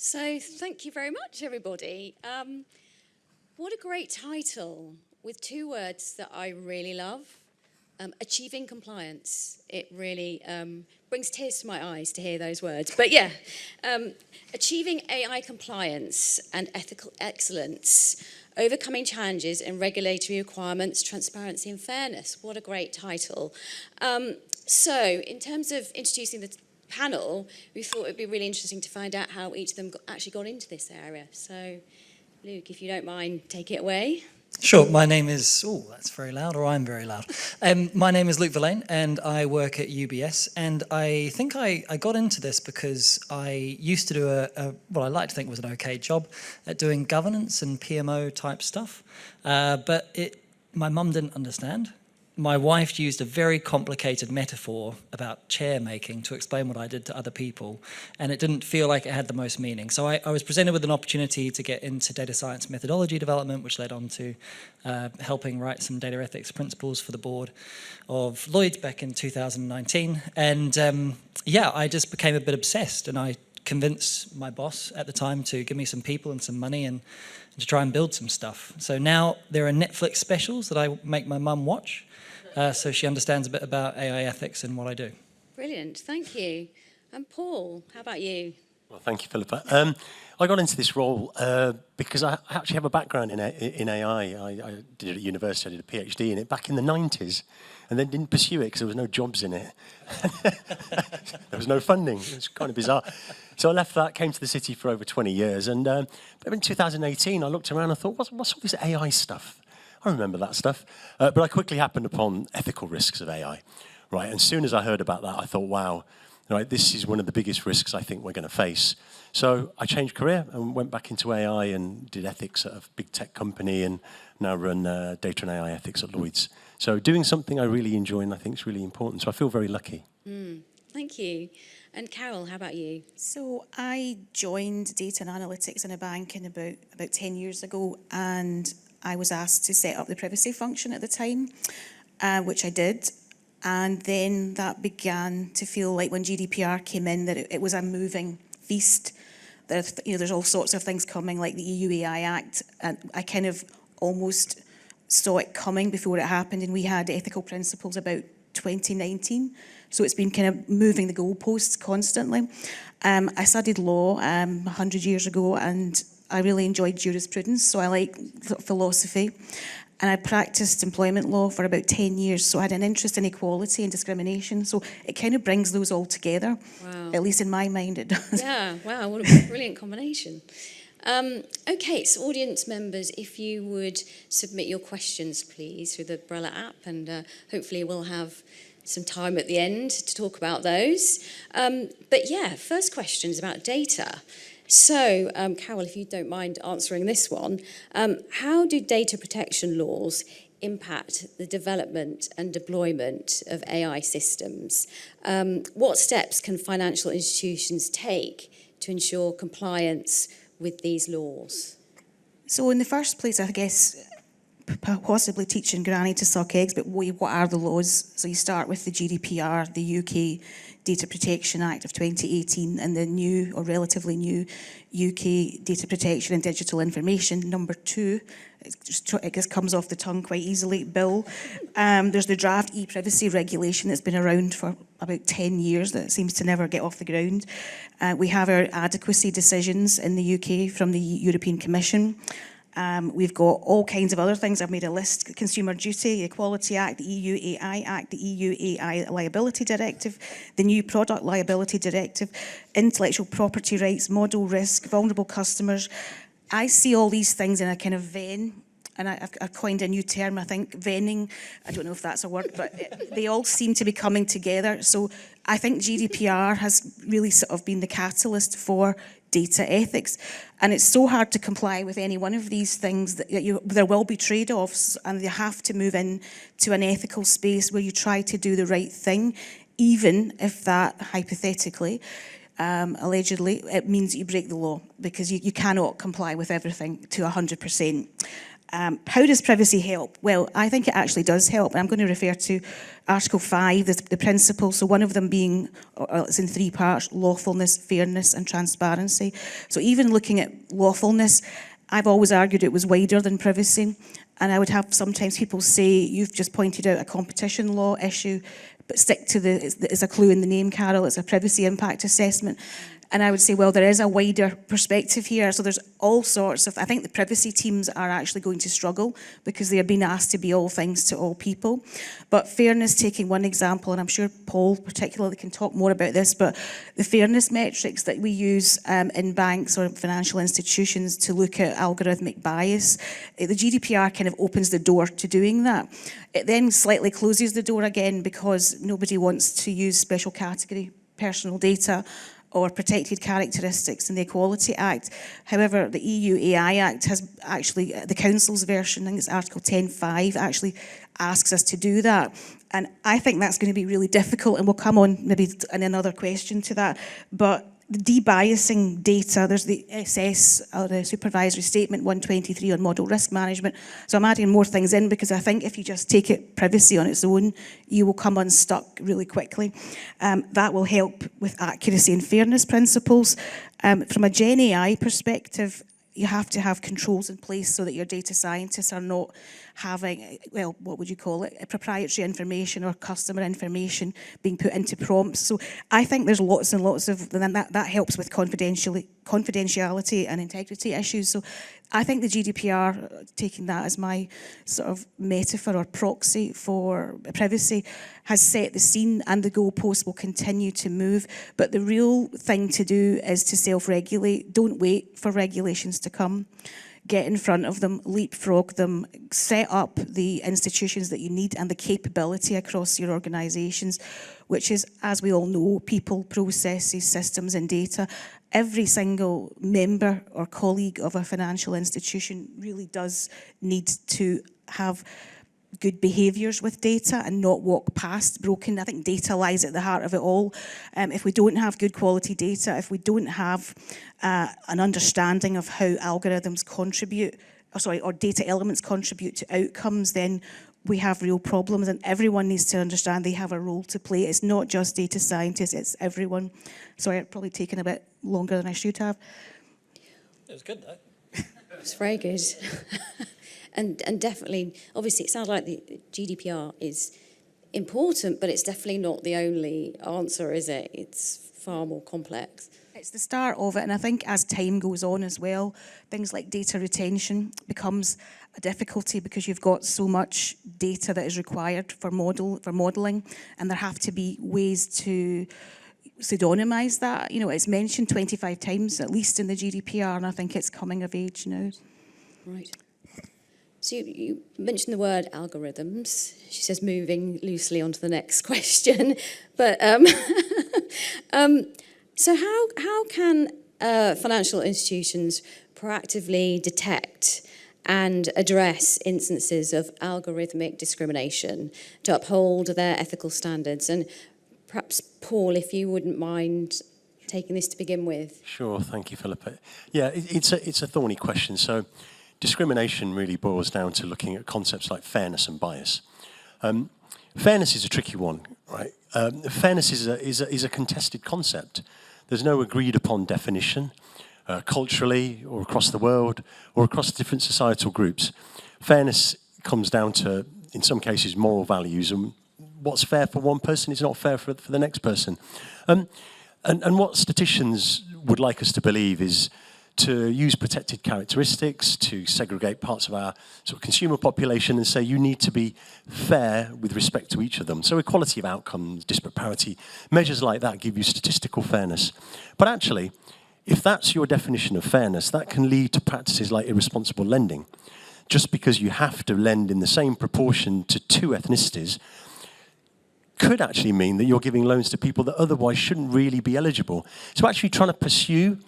So thank you very much, everybody. What a great title with two words that I really love. Achieving compliance. It really brings tears to my eyes to hear those words. But yeah, achieving AI compliance and ethical excellence, overcoming challenges in regulatory requirements, transparency and fairness. What a great title. So in terms of introducing the panel, we thought it would be really interesting to find out how each of them actually got into this area. So Luke, if you don't mind, take it away. Sure, my name is, oh, that's very loud, or I'm very loud. My name is Luke Verlaine, and I work at UBS, and I think I got into this because I used to do what I like to think was an okay job at doing governance and PMO type stuff, but my mum didn't understand. My wife used a very complicated metaphor about chair making to explain what I did to other people, and it didn't feel like it had the most meaning. So I was presented with an opportunity to get into data science methodology development, which led on to helping write some data ethics principles for the board of Lloyd's back in 2019. And yeah, I just became a bit obsessed, and I convinced my boss at the time to give me some people and some money and to try and build some stuff. So now there are Netflix specials that I make my mum watch. So she understands a bit about AI ethics and what I do. Brilliant, thank you. And Paul, how about you? Well, thank you, Philippa. I got into this role because I actually have a background in AI. I did it at university, I did a PhD in it back in the 90s, and then didn't pursue it because there was no jobs in it. There was no funding. It was kind of bizarre. So I left that, came to the city for over 20 years, and in 2018 I looked around and thought, what's all this AI stuff? I remember that stuff. But I quickly happened upon ethical risks of AI. Right, and as soon as I heard about that, I thought, wow, right, this is one of the biggest risks I think we're going to face. So I changed career and went back into AI and did ethics at a big tech company and now run data and AI ethics at Lloyd's. So doing something I really enjoy and I think is really important. So I feel very lucky. Thank you. And Carol, how about you? So I joined data and analytics in a bank in about 10 years ago, and I was asked to set up the privacy function at the time, which I did. And then that began to feel like when GDPR came in that it was a moving feast. There's all sorts of things coming like the EU AI Act. And I kind of almost saw it coming before it happened. And we had ethical principles about 2019. So it's been kind of moving the goalposts constantly. I studied law 100 years ago, and I really enjoyed jurisprudence, so I like philosophy. And I practiced employment law for about 10 years, so I had an interest in equality and discrimination. So it kind of brings those all together. Wow. At least in my mind it does. Yeah, wow, what a brilliant combination. Okay, so audience members, if you would submit your questions, please, through the Brella app, and hopefully we'll have some time at the end to talk about those. But yeah, first question is about data. So, Carol, if you don't mind answering this one, how do data protection laws impact the development and deployment of AI systems? What steps can financial institutions take to ensure compliance with these laws? So in the first place, I guess, possibly teaching granny to suck eggs, but what are the laws? So you start with the GDPR, the UK Data Protection Act of 2018, and the new or relatively new UK Data Protection and Digital Information number 2. It just comes off the tongue quite easily, Bill. There's the draft e-privacy regulation that's been around for about 10 years that seems to never get off the ground. We have our adequacy decisions in the UK from the European Commission. We've got all kinds of other things. I've made a list: Consumer Duty, Equality Act, the EU AI Act, the EU AI Liability Directive, the new Product Liability Directive, intellectual property rights, model risk, vulnerable customers. I see all these things in a kind of vein, and I've coined a new term, I think, venning. I don't know if that's a word, but they all seem to be coming together. So I think GDPR has really sort of been the catalyst for data ethics. And it's so hard to comply with any one of these things that there will be trade-offs, and you have to move into an ethical space where you try to do the right thing, even if that, hypothetically, allegedly, it means that you break the law, because you cannot comply with everything to 100%. How does privacy help? Well, I think it actually does help. And I'm going to refer to Article 5, the principles. So one of them being, it's in 3 parts, lawfulness, fairness and transparency. So even looking at lawfulness, I've always argued it was wider than privacy. And I would have sometimes people say, you've just pointed out a competition law issue, but stick to it's a clue in the name, Carol, it's a privacy impact assessment. And I would say, well, there is a wider perspective here. So there's all sorts of, I think the privacy teams are actually going to struggle because they are being asked to be all things to all people. But fairness, taking one example, and I'm sure Paul particularly can talk more about this, but the fairness metrics that we use in banks or financial institutions to look at algorithmic bias, the GDPR kind of opens the door to doing that. It then slightly closes the door again because nobody wants to use special category personal data or protected characteristics in the Equality Act. However, the EU AI Act has actually, the Council's version, I think it's Article 10.5, actually asks us to do that. And I think that's going to be really difficult, and we'll come on maybe in another question to that. But the debiasing data, there's the SS, or the Supervisory Statement 123 on model risk management. So I'm adding more things in because I think if you just take it privacy on its own, you will come unstuck really quickly. That will help with accuracy and fairness principles. From a Gen AI perspective, you have to have controls in place so that your data scientists are not having, well, what would you call it, proprietary information or customer information being put into prompts. So I think there's lots and lots of, and that helps with confidentiality and integrity issues. So I think the GDPR, taking that as my sort of metaphor or proxy for privacy, has set the scene, and the goalposts will continue to move. But the real thing to do is to self-regulate. Don't wait for regulations to come. Get in front of them, leapfrog them, set up the institutions that you need and the capability across your organisations, which is, as we all know, people, processes, systems and data. Every single member or colleague of a financial institution really does need to have good behaviours with data and not walk past broken. I think data lies at the heart of it all. If we don't have good quality data, if we don't have an understanding of how algorithms contribute, or data elements contribute to outcomes, then we have real problems, and everyone needs to understand they have a role to play. It's not just data scientists, it's everyone. Sorry, I've probably taken a bit longer than I should have. It was good, though. It's very good. And definitely, obviously, it sounds like the GDPR is important, but it's definitely not the only answer, is it? It's far more complex. It's the start of it, and I think as time goes on as well, things like data retention becomes a difficulty because you've got so much data that is required for modelling, and there have to be ways to pseudonymise that. You know, it's mentioned 25 times at least in the GDPR, and I think it's coming of age now. Right. So you mentioned the word algorithms. She says moving loosely on to the next question. But so how can financial institutions proactively detect and address instances of algorithmic discrimination to uphold their ethical standards? And perhaps, Paul, if you wouldn't mind taking this to begin with. Sure, thank you, Philippa. Yeah, it's a thorny question. So discrimination really boils down to looking at concepts like fairness and bias. Fairness is a tricky one, right? Fairness is a contested concept. There's no agreed upon definition culturally or across the world or across different societal groups. Fairness comes down to, in some cases, moral values, and what's fair for one person is not fair for the next person. And what statisticians would like us to believe is to use protected characteristics, to segregate parts of our sort of consumer population and say you need to be fair with respect to each of them. So equality of outcomes, disparate parity, measures like that give you statistical fairness. But actually, if that's your definition of fairness, that can lead to practices like irresponsible lending. Just because you have to lend in the same proportion to two ethnicities could actually mean that you're giving loans to people that otherwise shouldn't really be eligible. So actually trying to pursue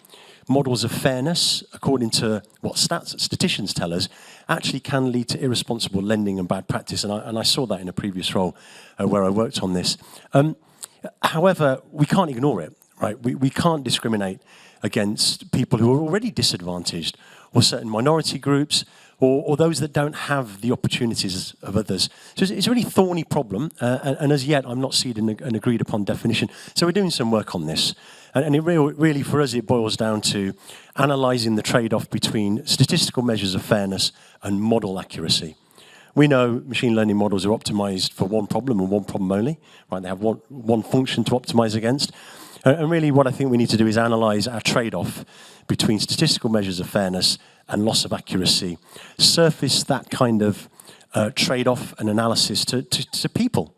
models of fairness, according to what statisticians tell us, actually can lead to irresponsible lending and bad practice. And I saw that in a previous role where I worked on this. However, we can't ignore it, right? We can't discriminate against people who are already disadvantaged, or certain minority groups, or those that don't have the opportunities of others. So it's a really thorny problem, and as yet I'm not seeing an agreed upon definition. So we're doing some work on this. And it really, for us, it boils down to analysing the trade-off between statistical measures of fairness and model accuracy. We know machine learning models are optimised for one problem and one problem only, right? They have one function to optimise against. And really what I think we need to do is analyse our trade-off between statistical measures of fairness and loss of accuracy, surface that kind of trade-off and analysis to people,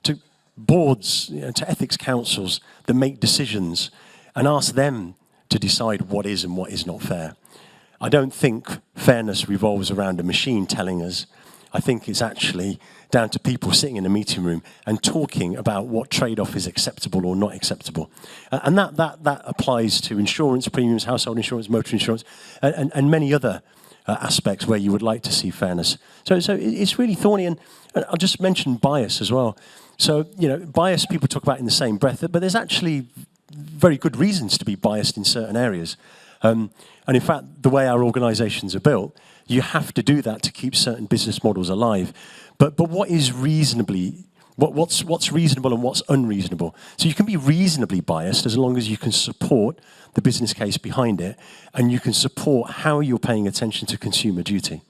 to boards, to ethics councils that make decisions, and ask them to decide what is and what is not fair. I don't think fairness revolves around a machine telling us. I think it's actually down to people sitting in a meeting room and talking about what trade-off is acceptable or not acceptable. And that applies to insurance premiums, household insurance, motor insurance, and many other aspects where you would like to see fairness. So it's really thorny, and I'll just mention bias as well. So, bias people talk about in the same breath, but there's actually very good reasons to be biased in certain areas. And in fact, the way our organisations are built, you have to do that to keep certain business models alive. But what is reasonably, what's reasonable and what's unreasonable? So you can be reasonably biased as long as you can support the business case behind it, and you can support how you're paying attention to consumer duty.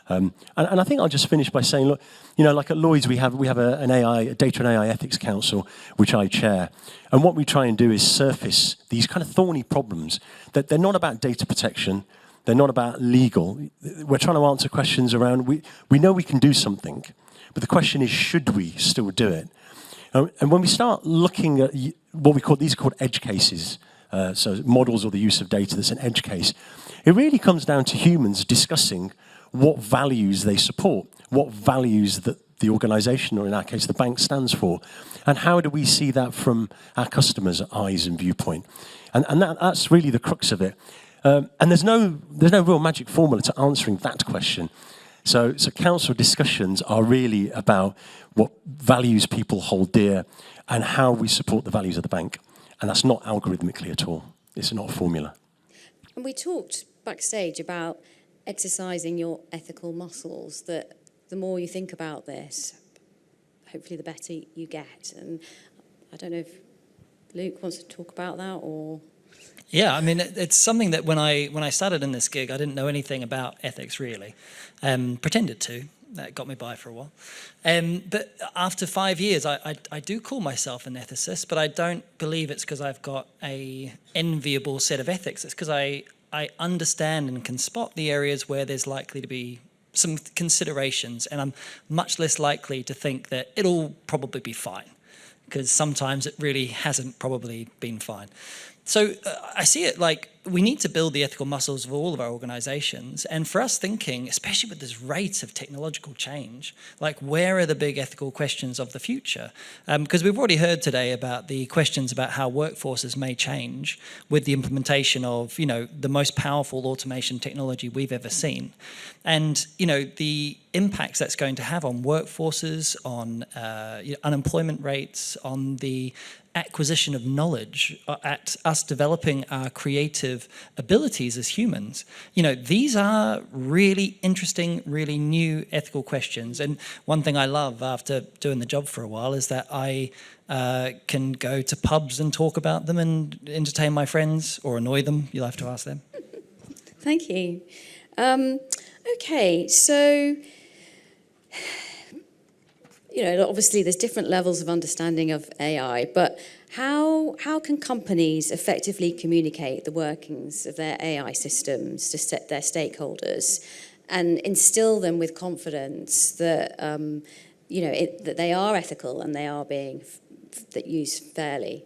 And I think I'll just finish by saying, look, like at Lloyd's, we have a data and AI ethics council, which I chair. And what we try and do is surface these kind of thorny problems that they're not about data protection, they're not about legal. We're trying to answer questions around, we know we can do something, but the question is, should we still do it? And when we start looking at what these are called edge cases, so models or the use of data that's an edge case, it really comes down to humans discussing what values they support, what values that the organisation, or in our case the bank, stands for, and how do we see that from our customers' eyes and viewpoint. And that's really the crux of it. And there's no real magic formula to answering that question. So council discussions are really about what values people hold dear and how we support the values of the bank. And that's not algorithmically at all. It's not a formula. And we talked backstage about exercising your ethical muscles, that the more you think about this, hopefully the better you get. And I don't know if Luke wants to talk about that, or... Yeah, I mean, it's something that when I started in this gig, I didn't know anything about ethics, really. Pretended to. That got me by for a while. But after 5 years, I do call myself an ethicist, but I don't believe it's because I've got a enviable set of ethics. It's because I understand and can spot the areas where there's likely to be some considerations, and I'm much less likely to think that it'll probably be fine, because sometimes it really hasn't probably been fine. So I see it like we need to build the ethical muscles of all of our organizations. And for us thinking, especially with this rate of technological change, like where are the big ethical questions of the future? Because we've already heard today about the questions about how workforces may change with the implementation of, the most powerful automation technology we've ever seen. And, the impacts that's going to have on workforces, on unemployment rates, on the acquisition of knowledge, at us developing our creative abilities as humans. These are really interesting, really new ethical questions. And one thing I love after doing the job for a while is that I can go to pubs and talk about them and entertain my friends, or annoy them. You'll have to ask them. Thank you. Okay, so... obviously there's different levels of understanding of AI, but how can companies effectively communicate the workings of their AI systems to their stakeholders and instill them with confidence that, that they are ethical and they are being used fairly?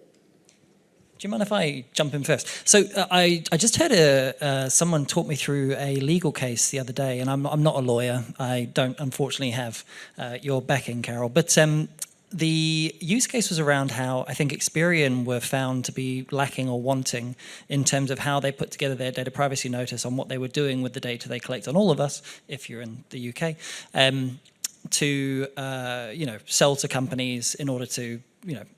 Do you mind if I jump in first? So I just heard someone talk me through a legal case the other day, and I'm not a lawyer. I don't, unfortunately, have your backing, Carol. But the use case was around how I think Experian were found to be lacking or wanting in terms of how they put together their data privacy notice on what they were doing with the data they collect on all of us, if you're in the UK, to sell to companies in order to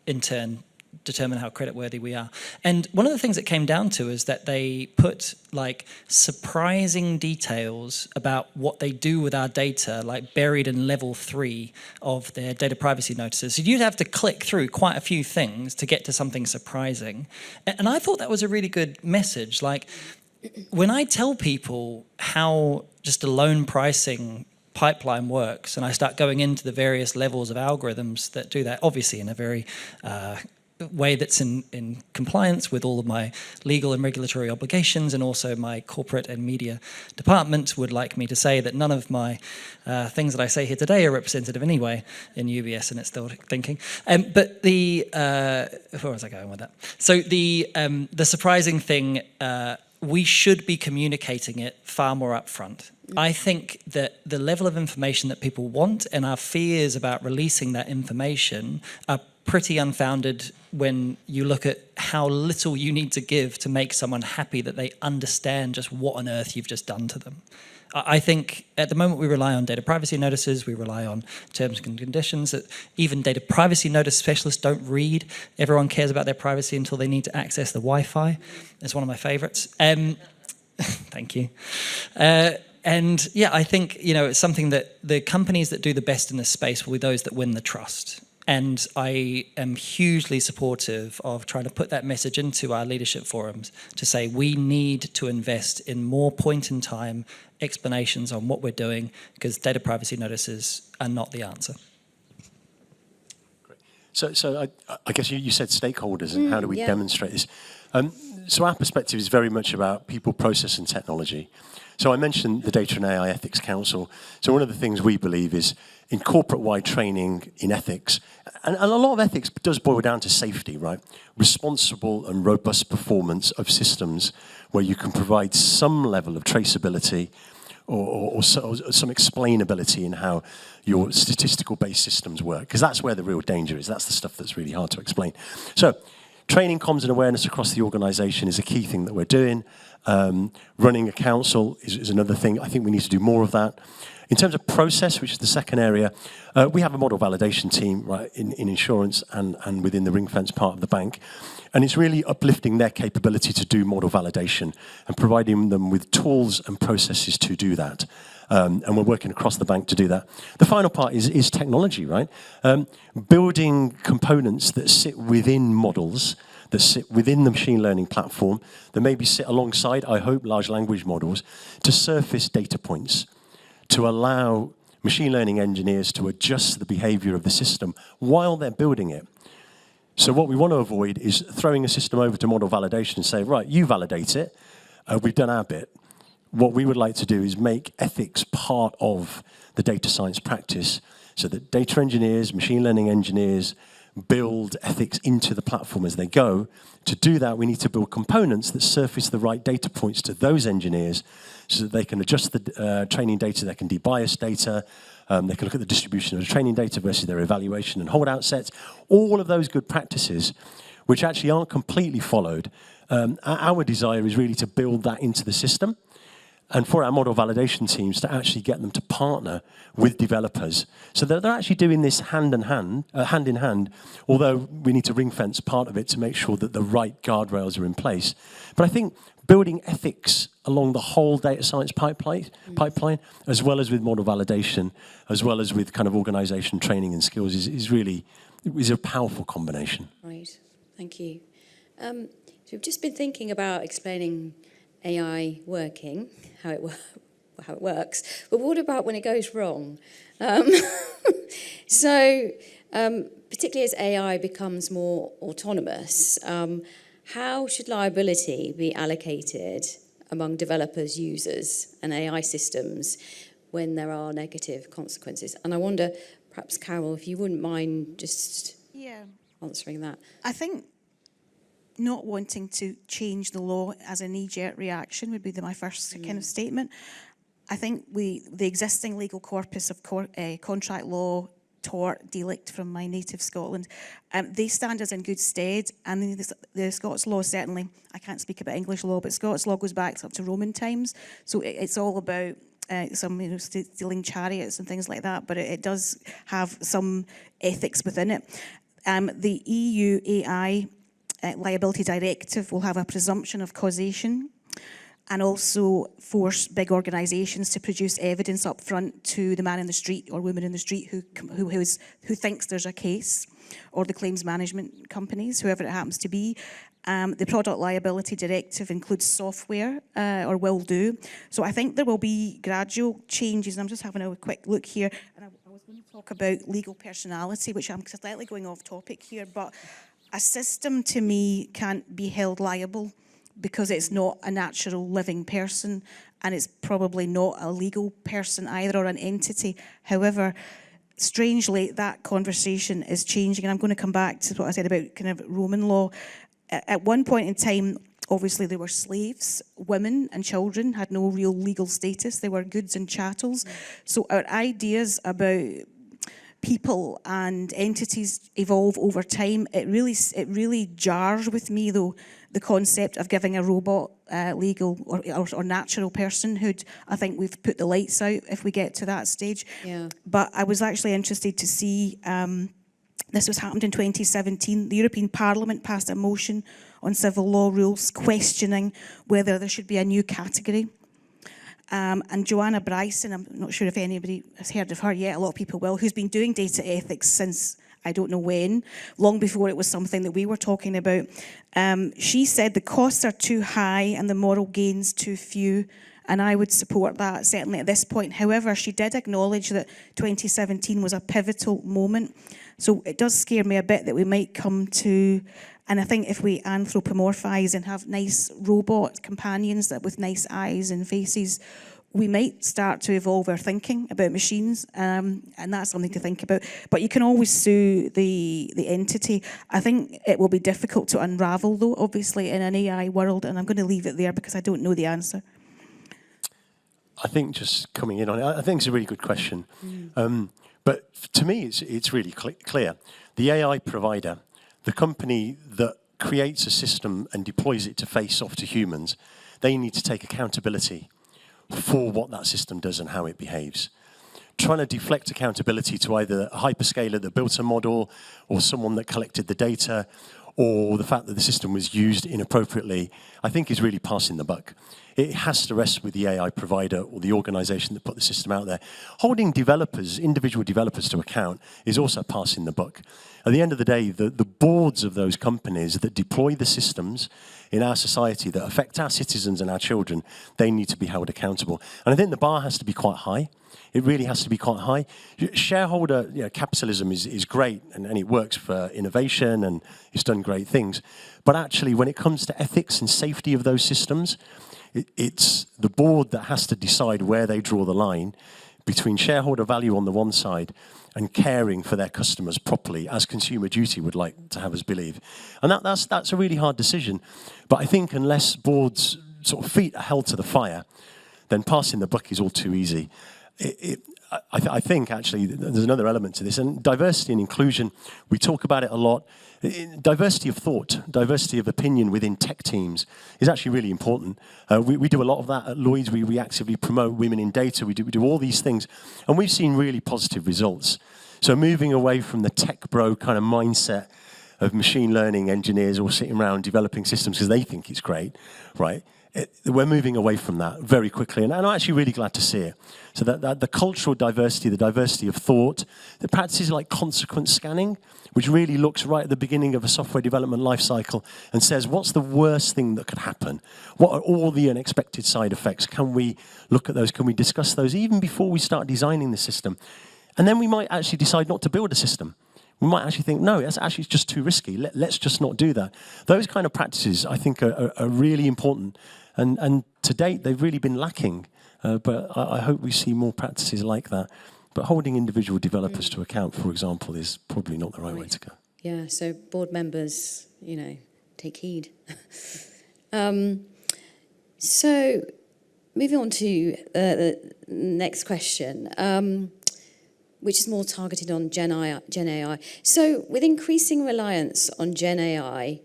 in turn determine how creditworthy we are. And one of the things it came down to is that they put like surprising details about what they do with our data, like buried in level 3 of their data privacy notices. So you'd have to click through quite a few things to get to something surprising. And I thought that was a really good message. Like, when I tell people how just a loan pricing pipeline works, and I start going into the various levels of algorithms that do that, obviously in a very way that's in compliance with all of my legal and regulatory obligations, and also my corporate and media department would like me to say that none of my things that I say here today are representative anyway in UBS and it's still thinking. But the, where was I going with that? So the surprising thing, we should be communicating it far more upfront. I think that the level of information that people want and our fears about releasing that information are pretty unfounded when you look at how little you need to give to make someone happy that they understand just what on earth you've just done to them. I think at the moment we rely on data privacy notices, we rely on terms and conditions that even data privacy notice specialists don't read. Everyone cares about their privacy until they need to access the Wi-Fi. It's one of my favorites. Thank you. And yeah, I think, you know, it's something that the companies that do the best in this space will be those that win the trust. And I am hugely supportive of trying to put that message into our leadership forums to say we need to invest in more point-in-time explanations on what we're doing, because data privacy notices are not the answer. Great. So I guess you said stakeholders and how do we demonstrate this? So our perspective is very much about people, process and technology. So I mentioned the Data and AI Ethics Council. So one of the things we believe is in corporate-wide training in ethics, and a lot of ethics does boil down to safety, right? Responsible and robust performance of systems where you can provide some level of traceability or some explainability in how your statistical-based systems work, because that's where the real danger is. That's the stuff that's really hard to explain. So training, comms and awareness across the organisation is a key thing that we're doing. Running a council is another thing. I think we need to do more of that. In terms of process, which is the second area, we have a model validation team, right, in insurance and within the ring-fence part of the bank. And it's really uplifting their capability to do model validation and providing them with tools and processes to do that. And we're working across the bank to do that. The final part is technology, right? Building components that sit within models, that sit within the machine learning platform, that maybe sit alongside, I hope, large language models, to surface data points, to allow machine learning engineers to adjust the behavior of the system while they're building it. So what we want to avoid is throwing a system over to model validation and say, right, you validate it, we've done our bit. What we would like to do is make ethics part of the data science practice so that data engineers, machine learning engineers build ethics into the platform as they go. To do that, we need to build components that surface the right data points to those engineers so that they can adjust the training data, they can debias data, they can look at the distribution of the training data versus their evaluation and holdout sets. All of those good practices, which actually aren't completely followed, our desire is really to build that into the system. And for our model validation teams to actually get them to partner with developers so that they're actually doing this hand in hand, although we need to ring fence part of it to make sure that the right guardrails are in place. But I think building ethics along the whole data science pipeline, as well as with model validation, as well as with kind of organization training and skills is really a powerful combination. Right, thank you. So we've just been thinking about explaining AI working, how it works, but what about when it goes wrong? So, particularly as AI becomes more autonomous, how should liability be allocated among developers, users, and AI systems when there are negative consequences? And I wonder, perhaps, Carol, if you wouldn't mind just answering that. I think not wanting to change the law as a knee-jerk reaction would be my first kind of statement. I think the existing legal corpus of contract law, tort, delict from my native Scotland, they stand us in good stead. And the Scots law, certainly, I can't speak about English law, but Scots law goes back up to Roman times. So it's all about some stealing chariots and things like that, but it does have some ethics within it. The EU AI liability directive will have a presumption of causation and also force big organisations to produce evidence up front to the man in the street or woman in the street who thinks there's a case, or the claims management companies, whoever it happens to be. The product liability directive includes software, or will do. So I think there will be gradual changes. And I'm just having a quick look here. And I was going to talk about legal personality, which I'm slightly going off topic here, but a system to me can't be held liable because it's not a natural living person, and it's probably not a legal person either, or an entity. However, strangely, that conversation is changing, and I'm going to come back to what I said about kind of Roman law. At one point in time, obviously there were slaves. Women and children had no real legal status. They were goods and chattels. So our ideas about people and entities evolve over time. It really jars with me, though, the concept of giving a robot legal or natural personhood. I think we've put the lights out if we get to that stage. Yeah. But I was actually interested to see, this was happened in 2017. The European Parliament passed a motion on civil law rules questioning whether there should be a new category. And Joanna Bryson, I'm not sure if anybody has heard of her yet, a lot of people will, who's been doing data ethics since I don't know when, long before it was something that we were talking about. She said the costs are too high and the moral gains too few, and I would support that, certainly at this point. However, she did acknowledge that 2017 was a pivotal moment, so it does scare me a bit that we might come to, and I think if we anthropomorphise and have nice robot companions that with nice eyes and faces, we might start to evolve our thinking about machines, and that's something to think about. But you can always sue the entity. I think it will be difficult to unravel, though, obviously, in an AI world, and I'm going to leave it there because I don't know the answer. I think just coming in on it, I think it's a really good question. But to me, it's really clear. The AI provider, the company that creates a system and deploys it to face off to humans, they need to take accountability for what that system does and how it behaves. Trying to deflect accountability to either a hyperscaler that built a model or someone that collected the data or the fact that the system was used inappropriately, I think is really passing the buck. It has to rest with the AI provider or the organization that put the system out there. Holding developers, individual developers to account is also passing the buck. At the end of the day, the boards of those companies that deploy the systems in our society that affect our citizens and our children, they need to be held accountable. And I think the bar has to be quite high. It really has to be quite high. Shareholder capitalism is great, and it works for innovation, and it's done great things. But actually, when it comes to ethics and safety of those systems, it's the board that has to decide where they draw the line between shareholder value on the one side and caring for their customers properly, as Consumer Duty would like to have us believe. And that's a really hard decision. But I think unless boards' sort of feet are held to the fire, then passing the buck is all too easy. I think, actually, there's another element to this. And diversity and inclusion, we talk about it a lot. Diversity of thought, diversity of opinion within tech teams is actually really important. We do a lot of that at Lloyds. We actively promote women in data. We do all these things. And we've seen really positive results. So moving away from the tech bro kind of mindset of machine learning engineers all sitting around developing systems because they think it's great, right? We're moving away from that very quickly, and I'm actually really glad to see it. So that the cultural diversity, the diversity of thought, the practices like consequence scanning, which really looks right at the beginning of a software development lifecycle and says, what's the worst thing that could happen? What are all the unexpected side effects? Can we look at those? Can we discuss those even before we start designing the system? And then we might actually decide not to build a system. We might actually think, no, that's actually just too risky. Let's just not do that. Those kind of practices, I think, are really important. And to date, they've really been lacking. But I hope we see more practices like that. But holding individual developers to account, for example, is probably not the right way to go. Yeah, so board members, take heed. So moving on to the next question, which is more targeted on Gen AI. So with increasing reliance on Gen AI,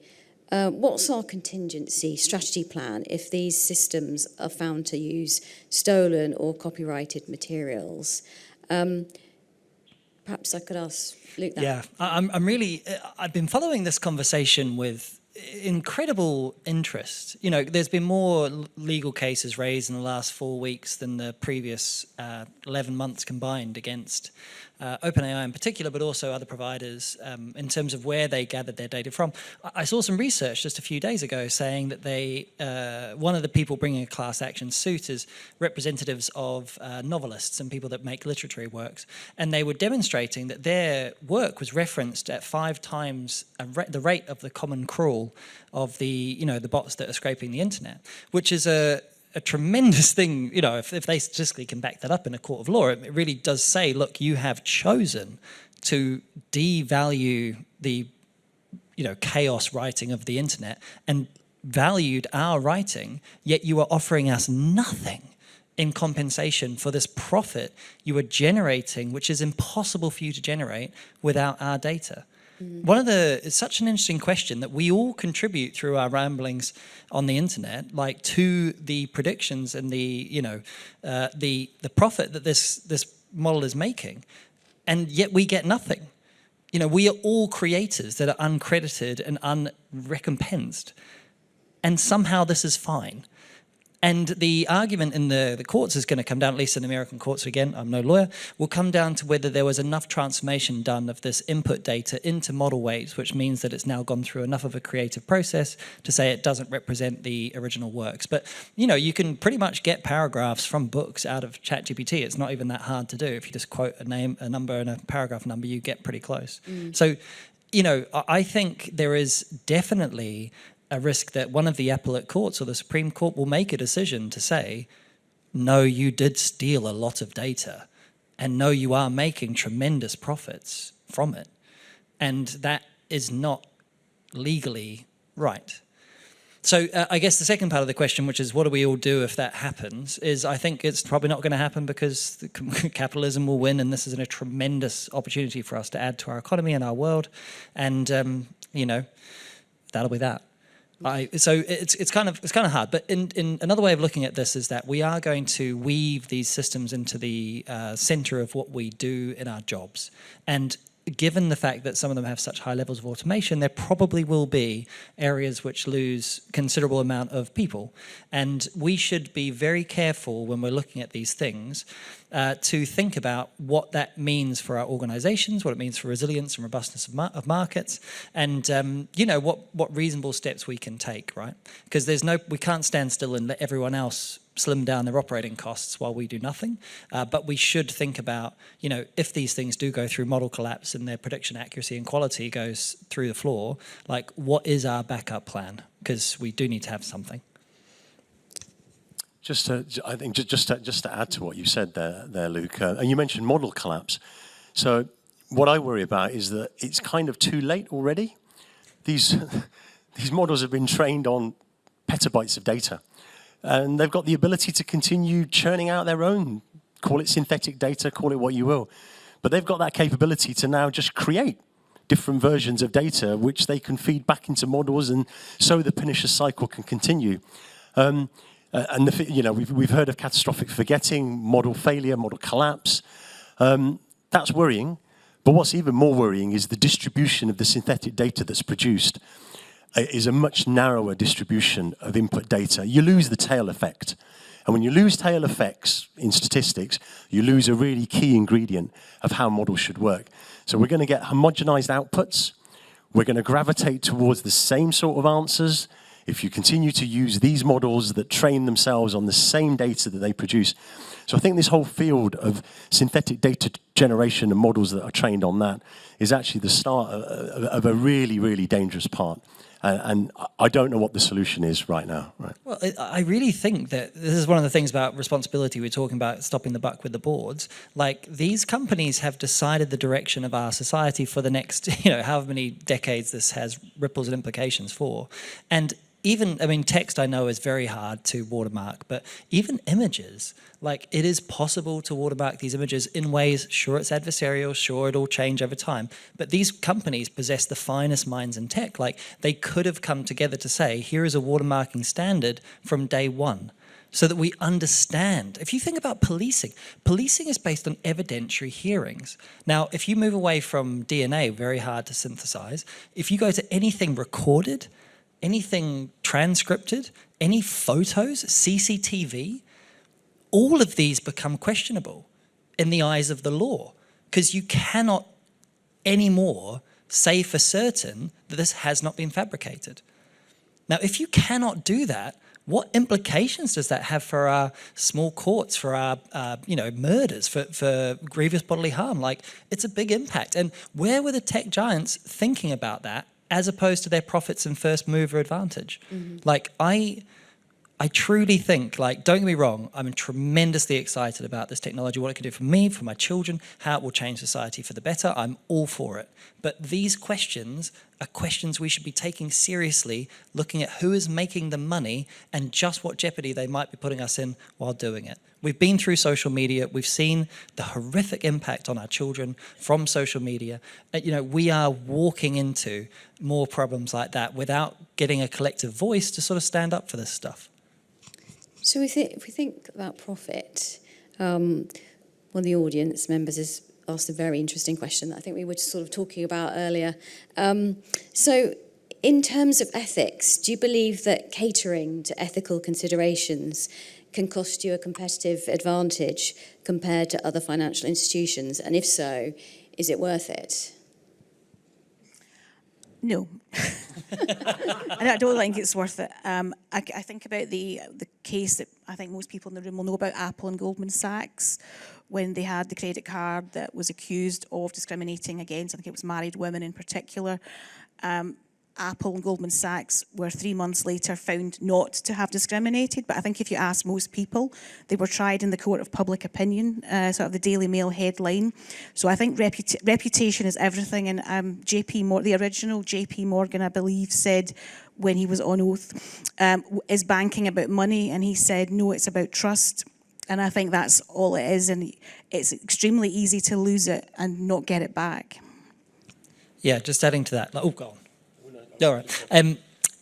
what's our contingency strategy plan if these systems are found to use stolen or copyrighted materials? perhaps I could ask Luke that. Yeah, I'm really, I've been following this conversation with incredible interest. You know, there's been more legal cases raised in the last 4 weeks than the previous 11 months combined against OpenAI in particular, but also other providers in terms of where they gathered their data from. I saw some research just a few days ago saying that they, one of the people bringing a class action suit is representatives of novelists and people that make literary works, and they were demonstrating that their work was referenced at 5 times the rate of the common crawl of the, you know, the bots that are scraping the internet, which is a tremendous thing. You know, if they statistically can back that up in a court of law, it really does say, look, you have chosen to devalue the, you know, chaos writing of the internet and valued our writing, yet you are offering us nothing in compensation for this profit you are generating, which is impossible for you to generate without our data. It's such an interesting question that we all contribute through our ramblings on the internet, like to the predictions and the, you know, the profit that this model is making, and yet we get nothing. You know, we are all creators that are uncredited and unrecompensed, and somehow this is fine. And the argument in the courts is going to come down, at least in American courts, again, I'm no lawyer, will come down to whether there was enough transformation done of this input data into model weights, which means that it's now gone through enough of a creative process to say it doesn't represent the original works. But, you know, you can pretty much get paragraphs from books out of ChatGPT. It's not even that hard to do. If you just quote a name, a number, and a paragraph number, you get pretty close. So, you know, I think there is definitely a risk that one of the appellate courts or the Supreme Court will make a decision to say, no, you did steal a lot of data, and no, you are making tremendous profits from it. And that is not legally right. So I guess the second part of the question, which is what do we all do if that happens, is I think it's probably not going to happen because capitalism will win, and this is a tremendous opportunity for us to add to our economy and our world. And, you know, that'll be that. So it's kind of hard, but in another way of looking at this is that we are going to weave these systems into the center of what we do in our jobs, and given the fact that some of them have such high levels of automation, there probably will be areas which lose considerable amount of people, and we should be very careful when we're looking at these things to think about what that means for our organizations, what it means for resilience and robustness of markets, and you know, what reasonable steps we can take, right? Because we can't stand still and let everyone else slim down their operating costs while we do nothing. But we should think about, you know, if these things do go through model collapse and their prediction accuracy and quality goes through the floor, like, what is our backup plan? Because we do need to have something. I think just to add to what you said there, Luke, and you mentioned model collapse. So what I worry about is that it's kind of too late already. These models have been trained on petabytes of data, and they've got the ability to continue churning out their own, call it synthetic data, call it what you will. But they've got that capability to now just create different versions of data which they can feed back into models, and so the pernicious cycle can continue. You know, we've heard of catastrophic forgetting, model failure, model collapse. That's worrying. But what's even more worrying is the distribution of the synthetic data that's produced is a much narrower distribution of input data. You lose the tail effect. And when you lose tail effects in statistics, you lose a really key ingredient of how models should work. So we're going to get homogenized outputs. We're going to gravitate towards the same sort of answers if you continue to use these models that train themselves on the same data that they produce. So I think this whole field of synthetic data generation and models that are trained on that is actually the start of a really, really dangerous part. And I don't know what the solution is right now. Right? Well, I really think that this is one of the things about responsibility. We're talking about stopping the buck with the boards. Like, these companies have decided the direction of our society for the next, you know, however many decades this has ripples and implications for. And even, I mean, text I know is very hard to watermark, but even images, like, it is possible to watermark these images in ways, sure, it's adversarial, sure, it'll change over time, but these companies possess the finest minds in tech. Like, they could have come together to say, here is a watermarking standard from day one. so that we understand. If you think about policing, policing is based on evidentiary hearings. Now, if you move away from DNA, very hard to synthesize, if you go to anything recorded, anything transcripted, any photos, CCTV, all of these become questionable in the eyes of the law, because you cannot anymore say for certain that this has not been fabricated. Now, if you cannot do that, what implications does that have for our small courts, for our murders, for grievous bodily harm? Like, it's a big impact. And where were the tech giants thinking about that as opposed to their profits and first mover advantage? Like, I truly think, like, don't get me wrong, I'm tremendously excited about this technology, what it can do for me, for my children, how it will change society for the better. I'm all for it. But these questions are questions we should be taking seriously, looking at who is making the money and just what jeopardy they might be putting us in while doing it. We've been through social media. We've seen the horrific impact on our children from social media. We are walking into more problems like that without getting a collective voice to sort of stand up for this stuff. So if we think about profit, one of the audience members has asked a very interesting question that I think we were sort of talking about earlier. So in terms of ethics, do you believe that catering to ethical considerations can cost you a competitive advantage compared to other financial institutions? And if so, is it worth it? No. I don't think it's worth it. I think about the case that I think most people in the room will know about, Apple and Goldman Sachs, when they had the credit card that was accused of discriminating against, I think it was married women in particular. Apple and Goldman Sachs were 3 months later found not to have discriminated, but I think if you ask most people, they were tried in the court of public opinion, sort of the Daily Mail headline. So I think reputation is everything, and the original JP Morgan, I believe, said when he was on oath, is banking about money? And he said, no, it's about trust. And I think that's all it is, and it's extremely easy to lose it and not get it back. Yeah, just adding to that. Oh, go on. All right.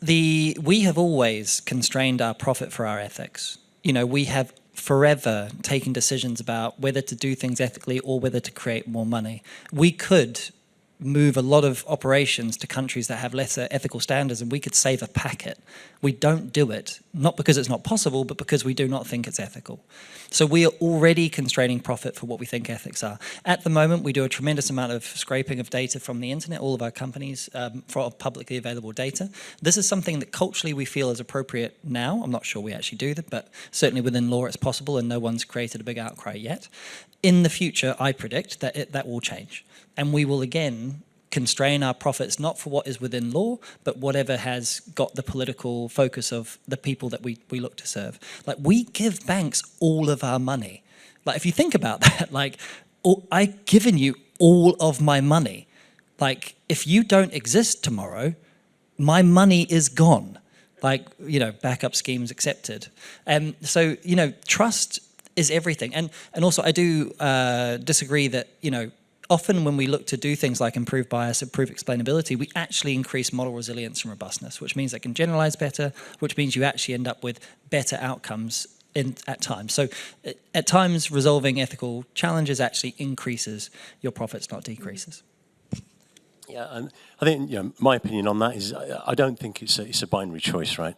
We have always constrained our profit for our ethics. We have forever taken decisions about whether to do things ethically or whether to create more money. We could move a lot of operations to countries that have lesser ethical standards and we could save a packet. We don't do it, not because it's not possible, but because we do not think it's ethical. So we are already constraining profit for what we think ethics are. At the moment, we do a tremendous amount of scraping of data from the internet, all of our companies, for publicly available data. This is something that culturally we feel is appropriate now. I'm not sure we actually do that, but certainly within law it's possible and no one's created a big outcry yet. In the future, I predict that that will change. And we will again constrain our profits not for what is within law, but whatever has got the political focus of the people that we look to serve. Like, we give banks all of our money. Like, if you think about that, like, I've given you all of my money. Like, if you don't exist tomorrow, my money is gone. Like, backup schemes accepted. So, trust is everything. And also, I do disagree that, often when we look to do things like improve bias, improve explainability, we actually increase model resilience and robustness, which means they can generalize better, which means you actually end up with better outcomes at times. So at times, resolving ethical challenges actually increases your profits, not decreases. Yeah, I think my opinion on that is I don't think it's a binary choice, right?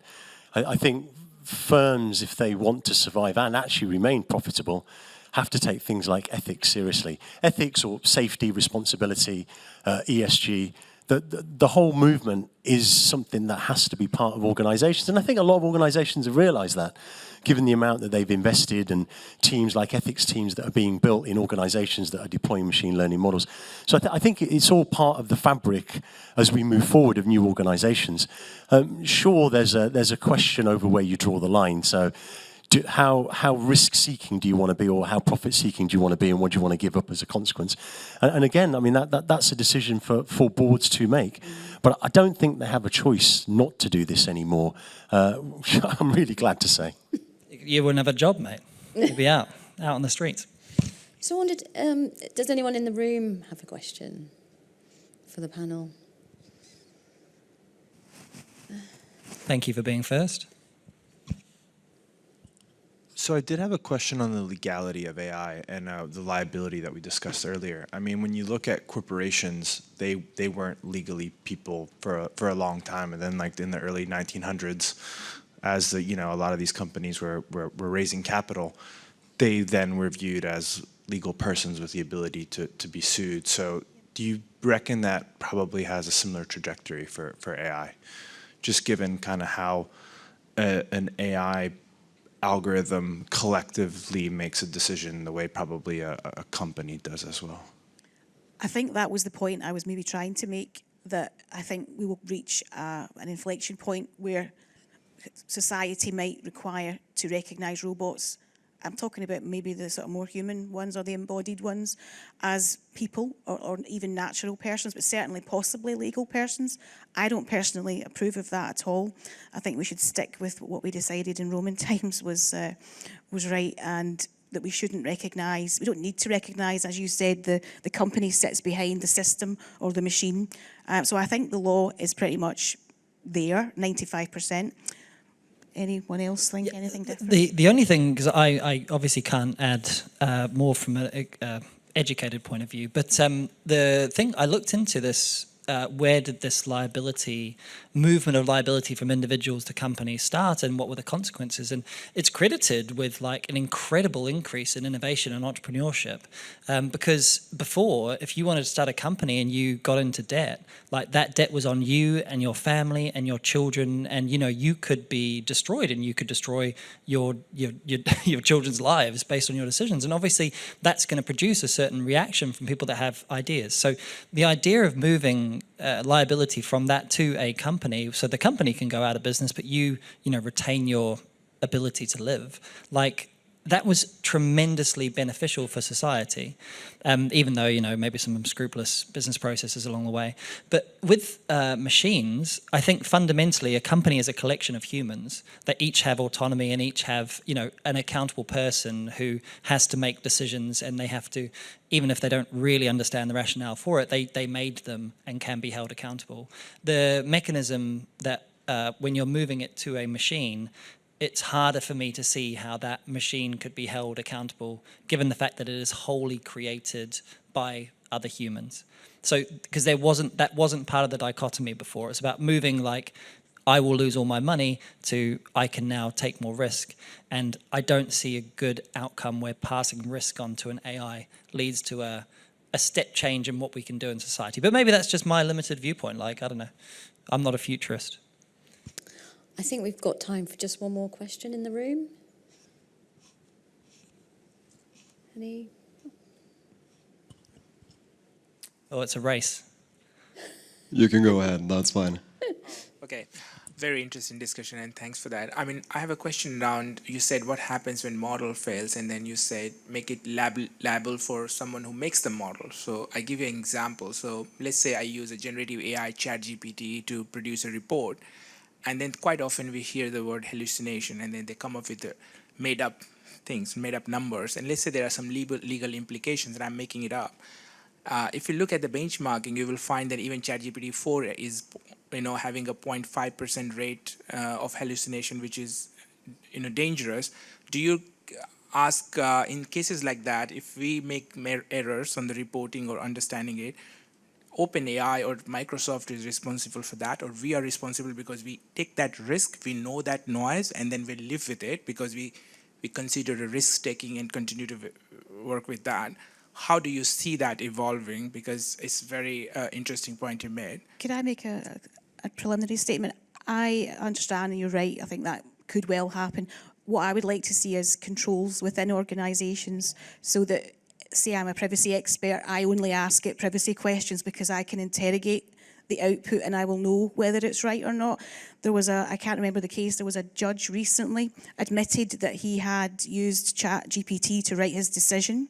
I think firms, if they want to survive and actually remain profitable, have to take things like ethics seriously. Ethics or safety, responsibility, ESG, the whole movement is something that has to be part of organisations. And I think a lot of organisations have realised that, given the amount that they've invested and teams like ethics teams that are being built in organisations that are deploying machine learning models. So I think it's all part of the fabric as we move forward of new organisations. Sure, there's a question over where you draw the line. So how risk-seeking do you want to be, or how profit-seeking do you want to be, and what do you want to give up as a consequence? And again, I mean, that's a decision for boards to make. But I don't think they have a choice not to do this anymore. I'm really glad to say. You wouldn't have a job, mate. You'd be out on the streets. So I wondered, does anyone in the room have a question for the panel? Thank you for being first. So I did have a question on the legality of AI and the liability that we discussed earlier. I mean, when you look at corporations, they weren't legally people for a long time, and then like in the early 1900s, as a lot of these companies were raising capital, they then were viewed as legal persons with the ability to be sued. So do you reckon that probably has a similar trajectory for AI, just given kind of how an AI algorithm collectively makes a decision the way probably a company does as well? I think that was the point I was maybe trying to make, that I think we will reach an inflection point where society might require to recognise robots. I'm talking about maybe the sort of more human ones or the embodied ones as people or even natural persons, but certainly possibly legal persons. I don't personally approve of that at all. I think we should stick with what we decided in Roman times was right, and that we shouldn't recognise, we don't need to recognise, as you said, the company sits behind the system or the machine. So I think the law is pretty much there, 95%. Anyone else think anything different? The only thing, because I obviously can't add more from an educated point of view, but the thing I looked into this, where did this movement of liability from individuals to companies start, and what were the consequences? And it's credited with like an incredible increase in innovation and entrepreneurship, because before, if you wanted to start a company and you got into debt, like that debt was on you and your family and your children, and you could be destroyed, and you could destroy your children's lives based on your decisions. And obviously that's going to produce a certain reaction from people that have ideas. So the idea of moving liability from that to a company, so the company can go out of business, but you retain your ability to live, like that was tremendously beneficial for society, even though maybe some unscrupulous business processes along the way. But with machines, I think fundamentally a company is a collection of humans that each have autonomy and each have an accountable person who has to make decisions, and they have to, even if they don't really understand the rationale for it, they made them and can be held accountable. The mechanism that when you're moving it to a machine, it's harder for me to see how that machine could be held accountable, given the fact that it is wholly created by other humans. So, because that wasn't part of the dichotomy before. It's about moving like, I will lose all my money, to I can now take more risk. And I don't see a good outcome where passing risk on to an AI leads to a step change in what we can do in society. But maybe that's just my limited viewpoint. Like, I don't know. I'm not a futurist. I think we've got time for just one more question in the room. Any? Oh, it's a race. You can go ahead, that's fine. Okay, very interesting discussion, and thanks for that. I mean, I have a question around, you said what happens when model fails, and then you said make it liable for someone who makes the model. So I give you an example. So let's say I use a generative AI ChatGPT to produce a report, and then quite often we hear the word hallucination, and then they come up with the made up things, made up numbers, and let's say there are some legal implications, and I'm making it up. If you look at the benchmarking, you will find that even ChatGPT 4 is having a 0.5% rate of hallucination, which is dangerous. Do you ask, in cases like that, if we make errors on the reporting or understanding it, OpenAI or Microsoft is responsible for that, or we are responsible because we take that risk, we know that noise, and then we live with it because we consider a risk-taking and continue to work with that? How do you see that evolving? Because it's very interesting point you made. Could I make a preliminary statement? I understand, and you're right, I think that could well happen. What I would like to see is controls within organisations, so that, say I'm a privacy expert, I only ask it privacy questions because I can interrogate the output and I will know whether it's right or not. There was I can't remember the case, there was a judge recently admitted that he had used ChatGPT to write his decision,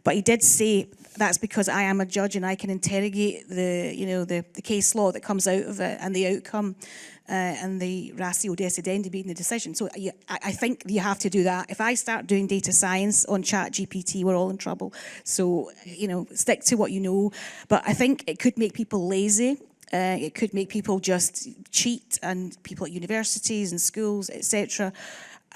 but he did say that's because I am a judge and I can interrogate the case law that comes out of it and the outcome and the ratio decidendi being the decision. So I think you have to do that. If I start doing data science on ChatGPT, we're all in trouble. So, stick to what you know. But I think it could make people lazy. It could make people just cheat, and people at universities and schools, etc.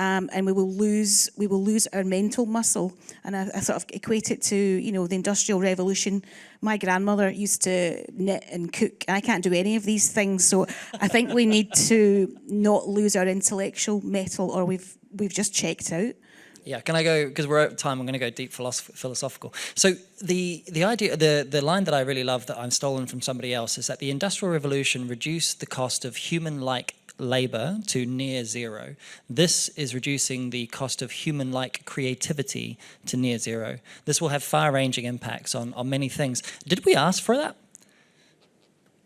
and we will lose our mental muscle. And I sort of equate it to, you know, the Industrial Revolution. My grandmother used to knit and cook. I can't do any of these things, so I think we need to not lose our intellectual mettle, or we've just checked out. Yeah, can I go, because we're out of time, I'm going to go deep philosophical. So the idea, the line that I really love that I've stolen from somebody else is that the Industrial Revolution reduced the cost of human-like labor to near zero. This is reducing the cost of human-like creativity to near zero. This will have far-ranging impacts on many things. Did we ask for that?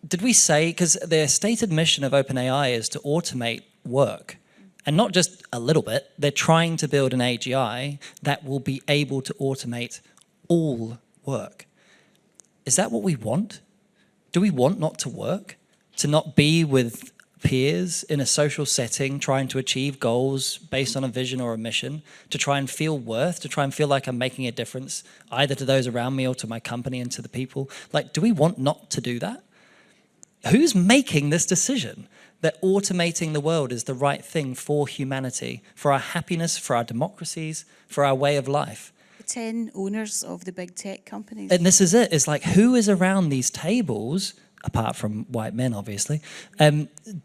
Did we say, because their stated mission of OpenAI is to automate work, and not just a little bit, they're trying to build an AGI that will be able to automate all work. Is that what we want? Do we want not to work? To not be with peers in a social setting, trying to achieve goals based on a vision or a mission, to try and feel worth, to try and feel like I'm making a difference, either to those around me or to my company and to the people? Like, do we want not to do that? Who's making this decision that automating the world is the right thing for humanity, for our happiness, for our democracies, for our way of life? The 10 owners of the big tech companies. And this is it. It's like, who is around these tables, apart from white men, obviously,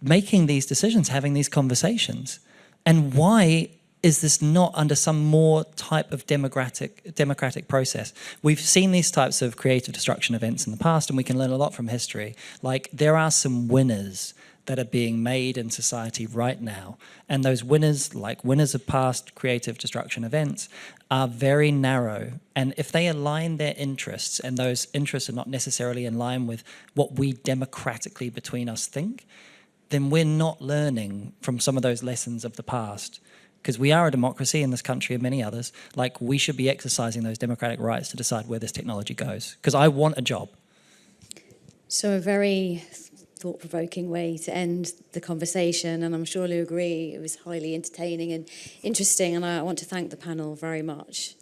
making these decisions, having these conversations? And why is this not under some more type of democratic process? We've seen these types of creative destruction events in the past, and we can learn a lot from history. Like, there are some winners that are being made in society right now. And those winners, like winners of past creative destruction events, are very narrow. And if they align their interests, and those interests are not necessarily in line with what we democratically between us think, then we're not learning from some of those lessons of the past. Because we are a democracy in this country and many others. Like, we should be exercising those democratic rights to decide where this technology goes. Because I want a job. So a very thought-provoking way to end the conversation, and I'm sure you'll agree it was highly entertaining and interesting, and I want to thank the panel very much.